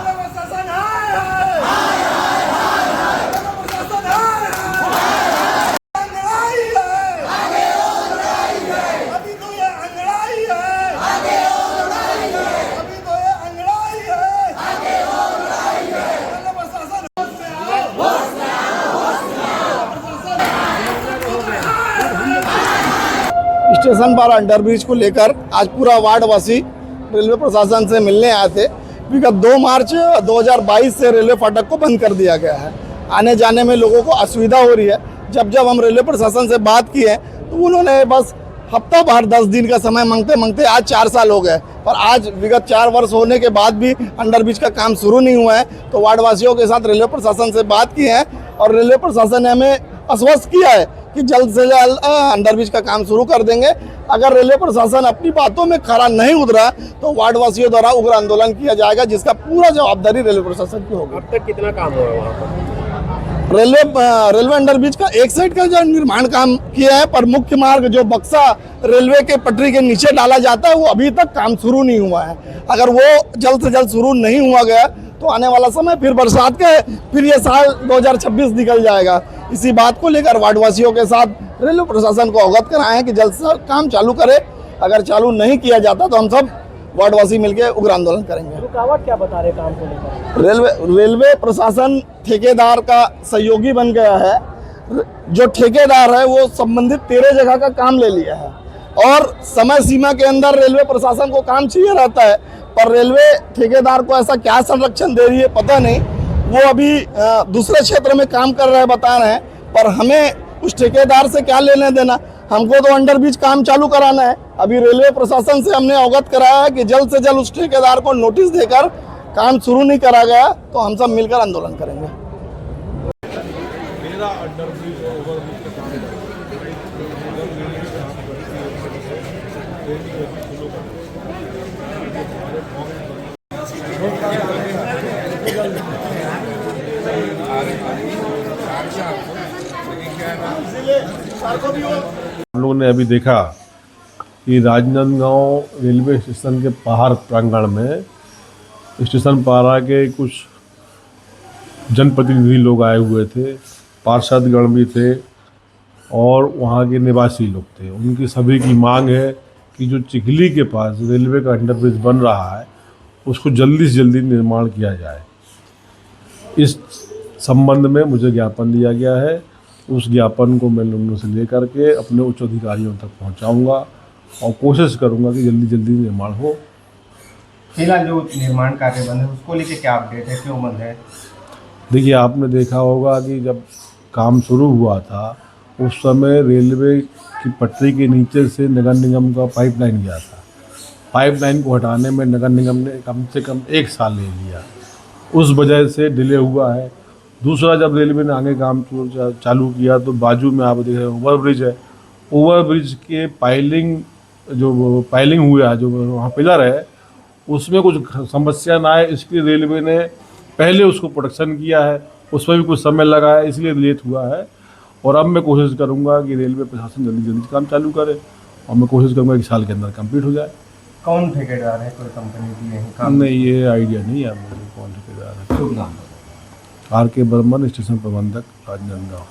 प्रशासन हाय हाय, प्रशासन हाय हाय, अंगड़ाई है, अभी तो ये अंगड़ाई है, अभी तो ये अंगड़ाई है, प्रशासन स्टेशन पर अंडरब्रिज को लेकर आज पूरा वार्डवासी रेलवे प्रशासन से मिलने आए थे। विगत 2 मार्च 2022 से रेलवे फाटक को बंद कर दिया गया है। आने जाने में लोगों को असुविधा हो रही है। जब जब हम रेलवे प्रशासन से बात की है तो उन्होंने बस हफ्ता भर 10 दिन का समय मांगते मांगते आज 4 साल हो गए, पर आज विगत 4 वर्ष होने के बाद भी अंडरब्रिज का काम शुरू नहीं हुआ है। तो वार्डवासियों के साथ रेलवे प्रशासन से बात की है और रेलवे प्रशासन ने हमें आश्वस्त किया है कि जल्द से जल्द अंडरब्रिज का काम शुरू कर देंगे। अगर रेलवे प्रशासन अपनी बातों में खरा नहीं उतरा तो वार्डवासियों द्वारा उग्र आंदोलन किया जाएगा, जिसका पूरा जवाबदारी रेलवे प्रशासन की होगी। अब तक कितना काम हुआ है वहाँ पर? रेलवे अंडरब्रिज का एक साइड का जो निर्माण काम किया है, पर मुख्य मार्ग जो बक्सा रेलवे के पटरी के नीचे डाला जाता है वो अभी तक काम शुरू नहीं हुआ है। अगर वो जल्द से जल्द शुरू नहीं हुआ गया तो आने वाला समय फिर बरसात का है, फिर ये साल 2026 निकल जाएगा। इसी बात को लेकर वार्डवासियों के साथ रेलवे प्रशासन को अवगत कराएं कि जल्द से काम चालू करे। अगर चालू नहीं किया जाता तो हम सब वार्डवासी मिलकर उग्र आंदोलन करेंगे। रुकावट क्या बता रहे काम को लेकर? रेलवे प्रशासन ठेकेदार का सहयोगी बन गया है। जो ठेकेदार है वो संबंधित 13 जगह का काम ले लिया है और समय सीमा के अंदर रेलवे प्रशासन को काम चाहिए रहता है, पर रेलवे ठेकेदार को ऐसा क्या संरक्षण दे रही है पता नहीं। वो अभी दूसरे क्षेत्र में काम कर रहे हैं बता रहे हैं, पर हमें उस ठेकेदार से क्या लेने देना। हमको तो अंडरब्रिज काम चालू कराना है। अभी रेलवे प्रशासन से हमने अवगत कराया है कि जल्द से जल्द उस ठेकेदार को नोटिस देकर काम शुरू नहीं करा गया तो हम सब मिलकर आंदोलन करेंगे। मेरा अंडरब्रिज और ओवरब्रिज का काम है। हम लोगों ने अभी देखा कि राजनांदगांव रेलवे स्टेशन के बाहर प्रांगण में स्टेशन पारा के कुछ जनप्रतिनिधि लोग आए हुए थे, पार्षदगण भी थे और वहाँ के निवासी लोग थे। उनकी सभी की मांग है कि जो चिखली के पास रेलवे का अंडरब्रिज बन रहा है उसको जल्दी से जल्दी निर्माण किया जाए। इस संबंध में मुझे ज्ञापन दिया गया है। उस ज्ञापन को मैं लोगों से लेकर के अपने उच्च अधिकारियों तक पहुंचाऊंगा और कोशिश करूंगा कि जल्दी जल्दी निर्माण हो। फिलहाल जो निर्माण कार्य बंद है उसको लेके क्या अपडेट है, क्यों बंद है? देखिए, आपने देखा होगा कि जब काम शुरू हुआ था उस समय रेलवे की पटरी के नीचे से नगर निगम का पाइपलाइन गया था। पाइपलाइन को हटाने में नगर निगम ने कम से कम 1 साल ले लिया, उस वजह से डिले हुआ है। दूसरा, जब रेलवे ने आगे काम चालू किया तो बाजू में आप देख रहे हैं ओवरब्रिज है। ओवरब्रिज के पाइलिंग हुआ है, जो वहाँ पिलर है उसमें कुछ समस्या ना आए इसलिए रेलवे ने पहले उसको प्रोडक्शन किया है। उसमें भी कुछ समय लगा है, इसलिए लेट हुआ है। और अब मैं कोशिश करूँगा कि रेलवे प्रशासन जल्दी जल्दी काम चालू करे और मैं कोशिश करूँगा कि साल के अंदर कंप्लीट हो जाए। कौन ठेकेदार है? कोई कंपनी की है काम? नहीं, ये आइडिया नहीं है मुझे कौन ठेकेदार है। आर के बर्मन, स्टेशन प्रबंधक, राजनांदगांव।